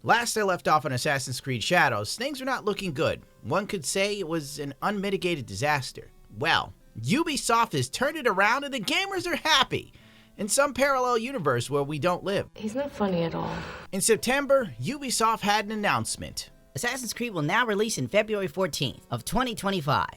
Last I left off on Assassin's Creed Shadows, things were not looking good. One could say it was an unmitigated disaster. Well, Ubisoft has turned it around and the gamers are happy. In some parallel universe where we don't live. He's not funny at all. In September, Ubisoft had an announcement. Assassin's Creed will now release in February 14th of 2025.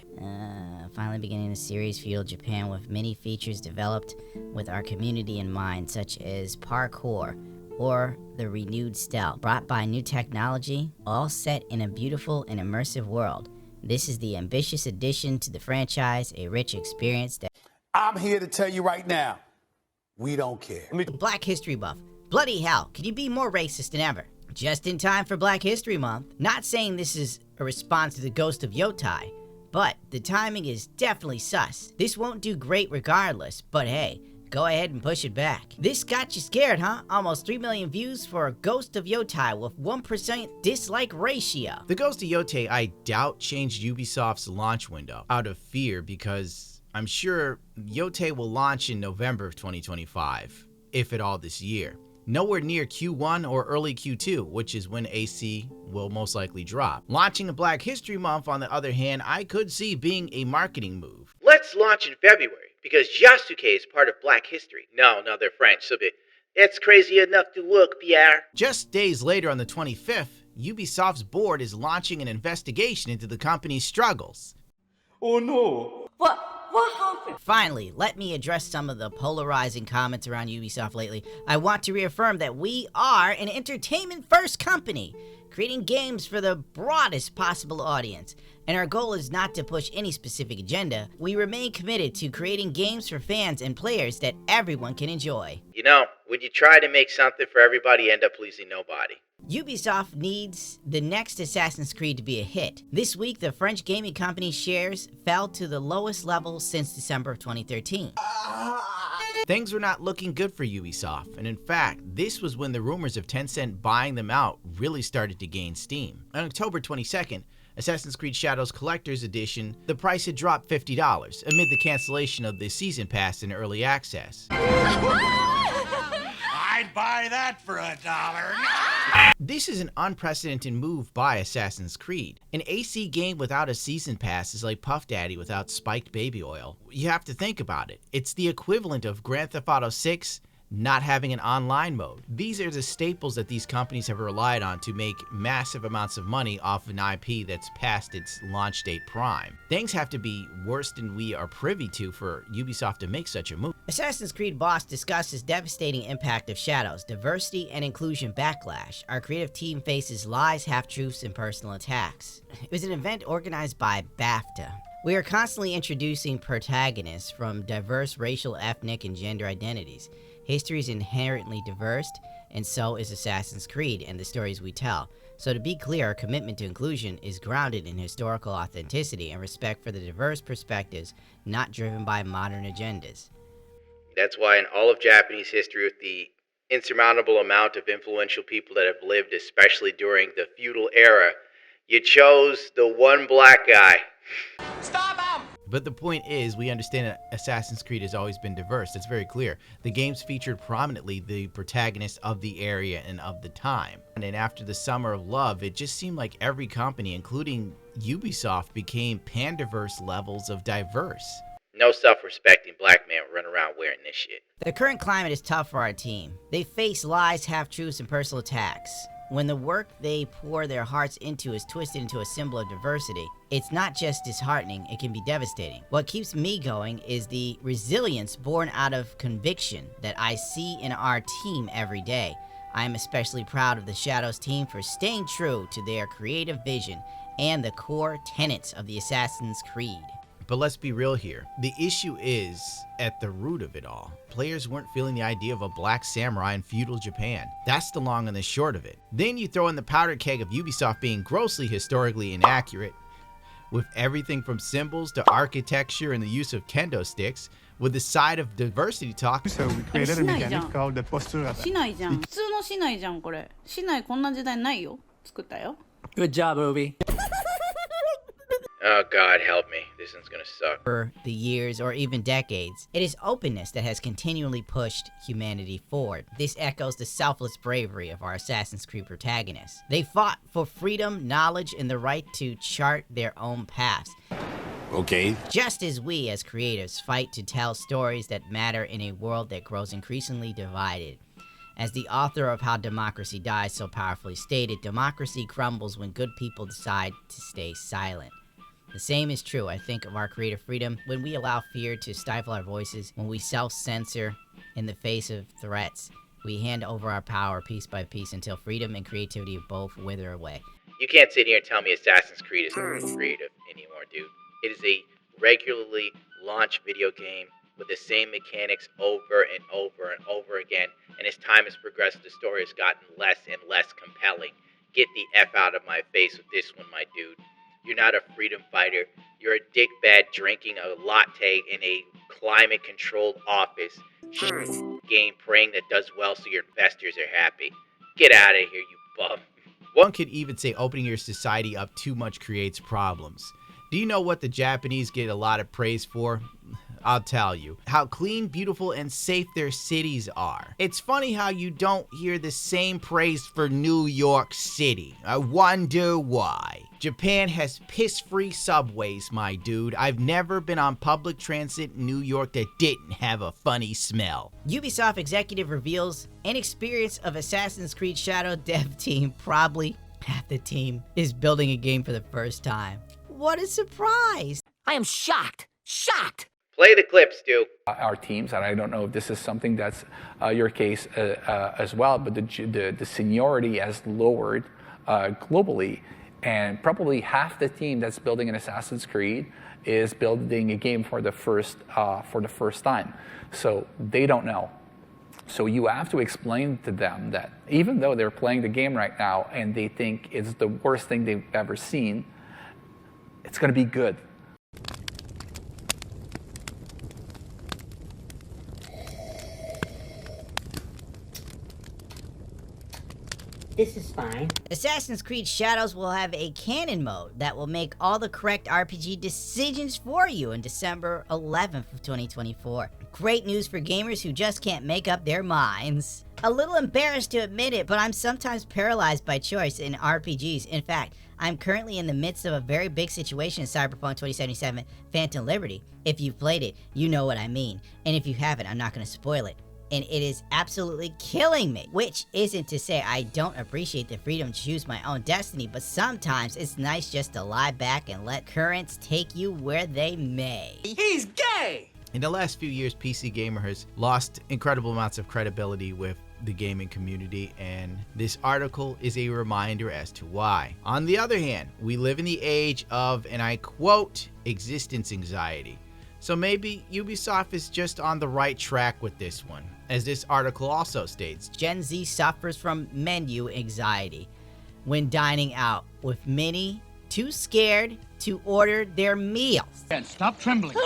Finally beginning a series feudal Japan with many features developed with our community in mind, such as parkour or the renewed stealth, brought by new technology, all set in a beautiful and immersive world. This is the ambitious addition to the franchise, a rich experience that... I'm here to tell you right now, we don't care. Black History buff. Bloody hell, could you be more racist than ever? Just in time for Black History Month. Not saying this is a response to the Ghost of Yotai, but the timing is definitely sus. This won't do great regardless, but hey, go ahead and push it back. This got you scared, huh? Almost 3 million views for a Ghost of Yotai with 1% dislike ratio. The Ghost of Yotai, I doubt, changed Ubisoft's launch window out of fear because I'm sure Yotai will launch in November of 2025, if at all this year. Nowhere near Q1 or early Q2, which is when AC will most likely drop. Launching a Black History Month, on the other hand, I could see being a marketing move. Let's launch in February, because Yasuke is part of Black History. No, they're French, so it's crazy enough to look, Pierre. Just days later, on the 25th, Ubisoft's board is launching an investigation into the company's struggles. Oh no. What happened? Finally, let me address some of the polarizing comments around Ubisoft lately. I want to reaffirm that we are an entertainment-first company, creating games for the broadest possible audience. And our goal is not to push any specific agenda. We remain committed to creating games for fans and players that everyone can enjoy. You know, when you try to make something for everybody, you end up pleasing nobody. Ubisoft needs the next Assassin's Creed to be a hit. This week, the French gaming company's shares fell to the lowest level since December of 2013. Things were not looking good for Ubisoft, and in fact, this was when the rumors of Tencent buying them out really started to gain steam. On October 22nd, Assassin's Creed Shadows Collector's Edition, the price had dropped $50 amid the cancellation of the Season Pass in early access. I'd buy that for $1. This is an unprecedented move by Assassin's Creed. An AC game without a Season Pass is like Puff Daddy without spiked baby oil. You have to think about it. It's the equivalent of Grand Theft Auto 6 not having an online mode. These are the staples that these companies have relied on to make massive amounts of money off an IP that's past its launch date prime. Things have to be worse than we are privy to for Ubisoft to make such a move. Assassin's Creed boss discusses devastating impact of Shadows, diversity and inclusion backlash. Our creative team faces lies, half-truths, and personal attacks. It was an event organized by BAFTA. We are constantly introducing protagonists from diverse racial, ethnic, and gender identities. History is inherently diverse, and so is Assassin's Creed and the stories we tell. So to be clear, our commitment to inclusion is grounded in historical authenticity and respect for the diverse perspectives, not driven by modern agendas. That's why in all of Japanese history, with the insurmountable amount of influential people that have lived, especially during the feudal era, you chose the one black guy. Stop him! But the point is, we understand that Assassin's Creed has always been diverse. It's very clear. The games featured prominently the protagonists of the area and of the time. And then after the Summer of Love, it just seemed like every company, including Ubisoft, became pan-diverse levels of diverse. No self-respecting black man would run around wearing this shit. The current climate is tough for our team. They face lies, half-truths, and personal attacks. When the work they pour their hearts into is twisted into a symbol of diversity, it's not just disheartening, it can be devastating. What keeps me going is the resilience born out of conviction that I see in our team every day. I am especially proud of the Shadows team for staying true to their creative vision and the core tenets of the Assassin's Creed. But let's be real here. The issue is at the root of it all. Players weren't feeling the idea of a black samurai in feudal Japan. That's the long and the short of it. Then you throw in the powder keg of Ubisoft being grossly historically inaccurate, with everything from symbols to architecture and the use of kendo sticks, with the side of diversity talk. So we created a mechanic called the postura. しないじゃん。普通のしないじゃんこれ。しないこんな時代ないよ。作ったよ。Good job, Obi. Oh God, help me. This one's gonna suck. For the years or even decades, it is openness that has continually pushed humanity forward. This echoes the selfless bravery of our Assassin's Creed protagonists. They fought for freedom, knowledge, and the right to chart their own paths. Okay. Just as we as creators fight to tell stories that matter in a world that grows increasingly divided. As the author of How Democracy Dies so powerfully stated, democracy crumbles when good people decide to stay silent. The same is true, I think, of our creative freedom when we allow fear to stifle our voices, when we self-censor in the face of threats. We hand over our power piece by piece until freedom and creativity both wither away. You can't sit here and tell me Assassin's Creed isn't creative anymore, dude. It is a regularly launched video game with the same mechanics over and over and over again, and as time has progressed, the story has gotten less and less compelling. Get the F out of my face with this one, my dude. You're not a freedom fighter. You're a dickbag drinking a latte in a climate-controlled office. Game praying that does well so your investors are happy. Get out of here, you bum. One could even say opening your society up too much creates problems. Do you know what the Japanese get a lot of praise for? I'll tell you. How clean, beautiful, and safe their cities are. It's funny how you don't hear the same praise for New York City. I wonder why. Japan has piss-free subways, my dude. I've never been on public transit in New York that didn't have a funny smell. Ubisoft executive reveals an experience of Assassin's Creed Shadow dev team. Probably half the team is building a game for the first time. What a surprise! I am shocked. Shocked! Play the clip, Stu. Our teams, and I don't know if this is something that's your case as well, but the seniority has lowered globally, and probably half the team that's building an Assassin's Creed is building a game for the first time. So they don't know. So you have to explain to them that even though they're playing the game right now and they think it's the worst thing they've ever seen, it's going to be good. This is fine. Assassin's Creed Shadows will have a canon mode that will make all the correct RPG decisions for you in December 11th of 2024. Great news for gamers who just can't make up their minds. A little embarrassed to admit it, but I'm sometimes paralyzed by choice in RPGs. In fact, I'm currently in the midst of a very big situation in Cyberpunk 2077 Phantom Liberty. If you've played it, you know what I mean. And if you haven't, I'm not going to spoil it. And it is absolutely killing me. Which isn't to say I don't appreciate the freedom to choose my own destiny, but sometimes it's nice just to lie back and let currents take you where they may. He's gay! In the last few years, PC Gamer has lost incredible amounts of credibility with the gaming community, and this article is a reminder as to why. On the other hand, we live in the age of, and I quote, existence anxiety. So maybe Ubisoft is just on the right track with this one. As this article also states, Gen Z suffers from menu anxiety when dining out, with many too scared to order their meals. And stop trembling.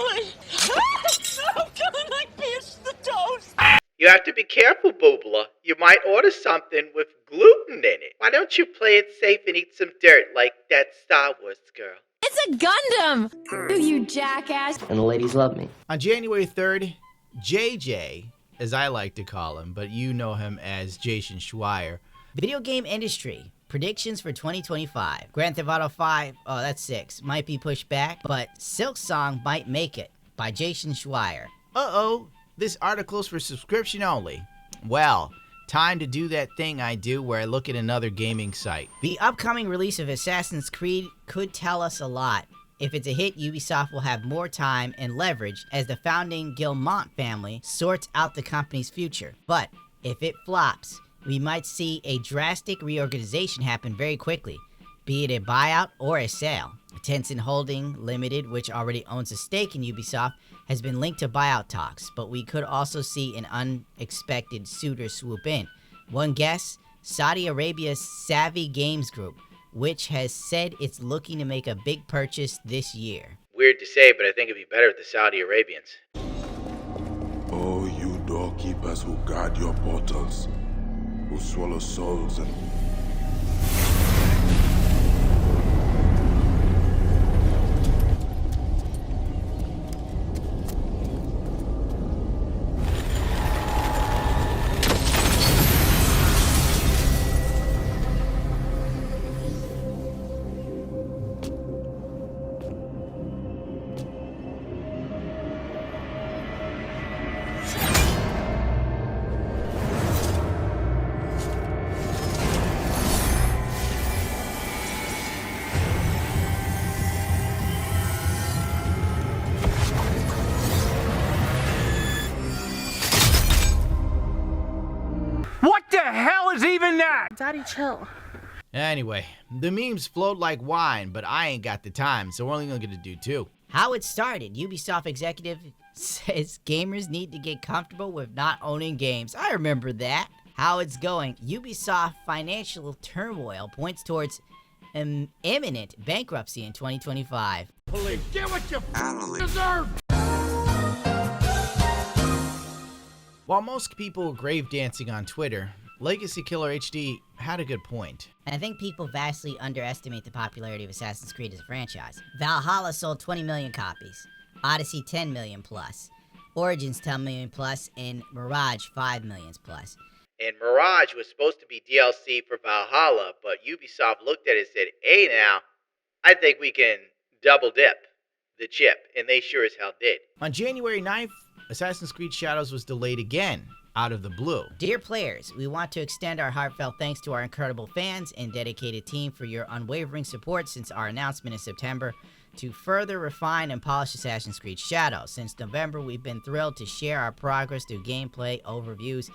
you have to be careful, Boobla. You might order something with gluten in it. Why don't you play it safe and eat some dirt like that Star Wars girl? It's a Gundam! You jackass! And the ladies love me. On January 3rd, JJ, as I like to call him, but you know him as Jason Schreier. Video game industry predictions for 2025. Grand Theft Auto 5, oh that's 6, might be pushed back, but Silksong might make it, by Jason Schreier. Uh-oh, this article's for subscription only. Well, time to do that thing I do where I look at another gaming site. The upcoming release of Assassin's Creed could tell us a lot. If it's a hit, Ubisoft will have more time and leverage as the founding Guillemot family sorts out the company's future. But if it flops, we might see a drastic reorganization happen very quickly, be it a buyout or a sale. Tencent Holding Limited, which already owns a stake in Ubisoft, has been linked to buyout talks, but we could also see an unexpected suitor swoop in. One guess, Saudi Arabia's Savvy Games Group, which has said it's looking to make a big purchase this year. Weird to say, but I think it'd be better with the Saudi Arabians. Oh, you doorkeepers who guard your portals, who swallow souls and... Daddy, chill. Anyway, the memes flowed like wine, but I ain't got the time, so we're only gonna do 2. How it started. Ubisoft executive says gamers need to get comfortable with not owning games. I remember that. How it's going. Ubisoft financial turmoil points towards imminent bankruptcy in 2025. Police, get what you deserve! While most people were grave dancing on Twitter, Legacy Killer HD had a good point. And I think people vastly underestimate the popularity of Assassin's Creed as a franchise. Valhalla sold 20 million copies, Odyssey 10 million plus, Origins 10 million plus, and Mirage 5 million plus. And Mirage was supposed to be DLC for Valhalla, but Ubisoft looked at it and said, hey now, I think we can double dip the chip, and they sure as hell did. On January 9th, Assassin's Creed Shadows was delayed again, out of the blue. Dear players, we want to extend our heartfelt thanks to our incredible fans and dedicated team for your unwavering support since our announcement in September to further refine and polish Assassin's Creed Shadows. Since November, we've been thrilled to share our progress through gameplay, overviews,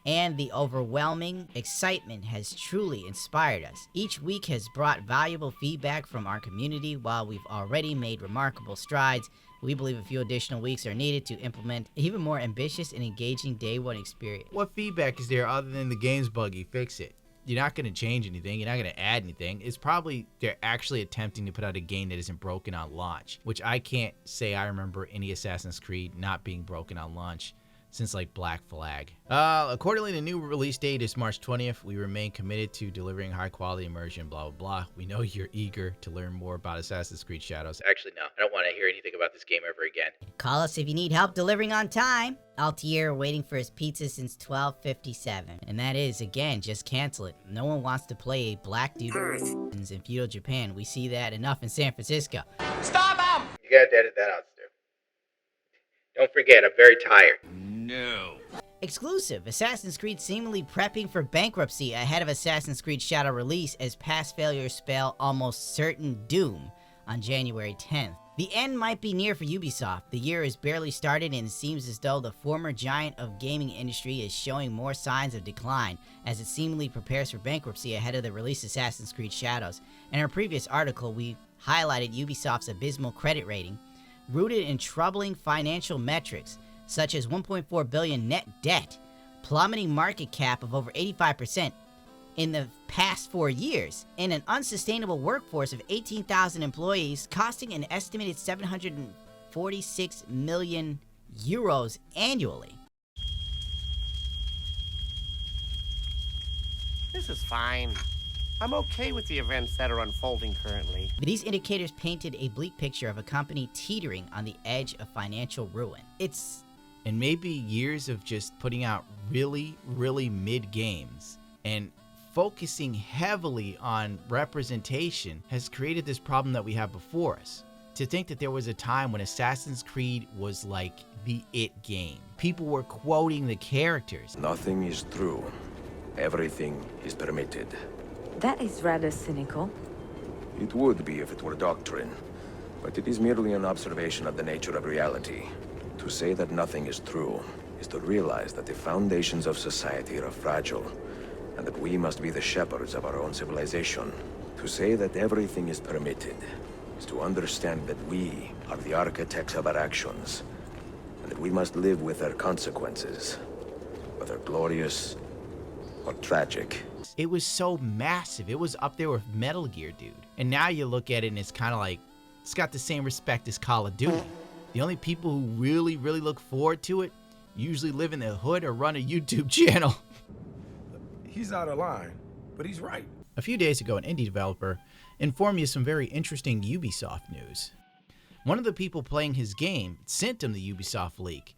and the overwhelming excitement has truly inspired us. Each week has brought valuable feedback from our community. While we've already made remarkable strides, we believe a few additional weeks are needed to implement even more ambitious and engaging day one experience. What feedback is there other than the game's buggy? Fix it. You're not going to change anything. You're not going to add anything. It's probably they're actually attempting to put out a game that isn't broken on launch, which I can't say I remember any Assassin's Creed not being broken on launch since like Black Flag. Accordingly, the new release date is March 20th. We remain committed to delivering high quality immersion, blah, blah, blah. We know you're eager to learn more about Assassin's Creed Shadows. Actually, no, I don't want to hear anything about this game ever again. Call us if you need help delivering on time. Altair waiting for his pizza since 12:57. And that is, again, just cancel it. No one wants to play a black dude in feudal Japan. We see that enough in San Francisco. Stop him! You gotta edit that out, Stu. Don't forget, I'm very tired. No. Exclusive, Assassin's Creed seemingly prepping for bankruptcy ahead of Assassin's Creed Shadow release as past failures spell almost certain doom on January 10th. The end might be near for Ubisoft. The year is barely started and it seems as though the former giant of gaming industry is showing more signs of decline as it seemingly prepares for bankruptcy ahead of the release of Assassin's Creed Shadows. In our previous article, we highlighted Ubisoft's abysmal credit rating, rooted in troubling financial metrics such as 1.4 billion net debt, plummeting market cap of over 85% in the past 4 years, and an unsustainable workforce of 18,000 employees costing an estimated 746 million euros annually. This is fine. I'm okay with the events that are unfolding currently. But these indicators painted a bleak picture of a company teetering on the edge of financial ruin. And maybe years of just putting out really, really mid games and focusing heavily on representation has created this problem that we have before us. To think that there was a time when Assassin's Creed was like the it game. People were quoting the characters. Nothing is true. Everything is permitted. That is rather cynical. It would be if it were doctrine, but it is merely an observation of the nature of reality. To say that nothing is true is to realize that the foundations of society are fragile, and that we must be the shepherds of our own civilization. To say that everything is permitted is to understand that we are the architects of our actions, and that we must live with their consequences, whether glorious or tragic. It was so massive. It was up there with Metal Gear, dude. And now you look at it and it's kind of like, it's got the same respect as Call of Duty. The only people who really, really look forward to it usually live in the hood or run a YouTube channel. He's out of line, but he's right. A few days ago, an indie developer informed me of some very interesting Ubisoft news. One of the people playing his game sent him the Ubisoft leak.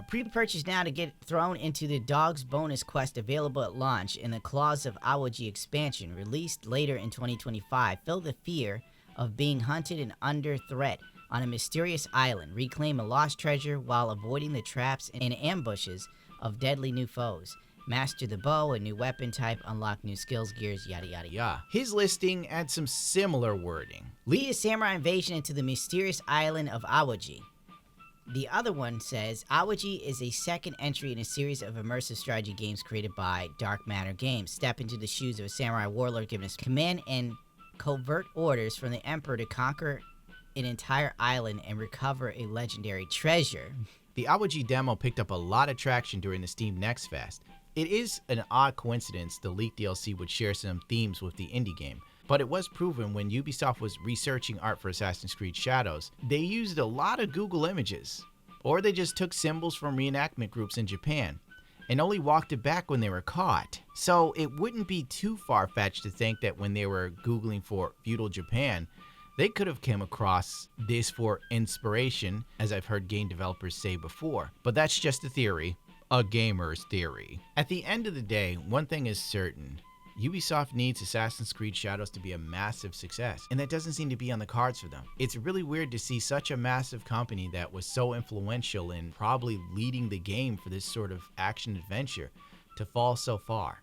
Pre-purchase now to get thrown into the Dog's Bonus quest available at launch in the Claws of Awaji expansion, released later in 2025, fill the fear of being hunted and under threat on a mysterious island, reclaim a lost treasure while avoiding the traps and ambushes of deadly new foes. Master the bow, a new weapon type, unlock new skills, gears, yada yada yada. His listing adds some similar wording. Lead a samurai invasion into the mysterious island of Awaji. The other one says, Awaji is a second entry in a series of immersive strategy games created by Dark Matter Games. Step into the shoes of a samurai warlord given us command and covert orders from the Emperor to conquer an entire island and recover a legendary treasure. The Awaji demo picked up a lot of traction during the Steam Next Fest. It is an odd coincidence the leaked DLC would share some themes with the indie game, but it was proven when Ubisoft was researching art for Assassin's Creed Shadows, they used a lot of Google images, or they just took symbols from reenactment groups in Japan, and only walked it back when they were caught. So it wouldn't be too far-fetched to think that when they were Googling for feudal Japan, they could have come across this for inspiration, as I've heard game developers say before. But that's just a theory, a gamer's theory. At the end of the day, one thing is certain. Ubisoft needs Assassin's Creed Shadows to be a massive success, and that doesn't seem to be on the cards for them. It's really weird to see such a massive company that was so influential in probably leading the game for this sort of action adventure to fall so far.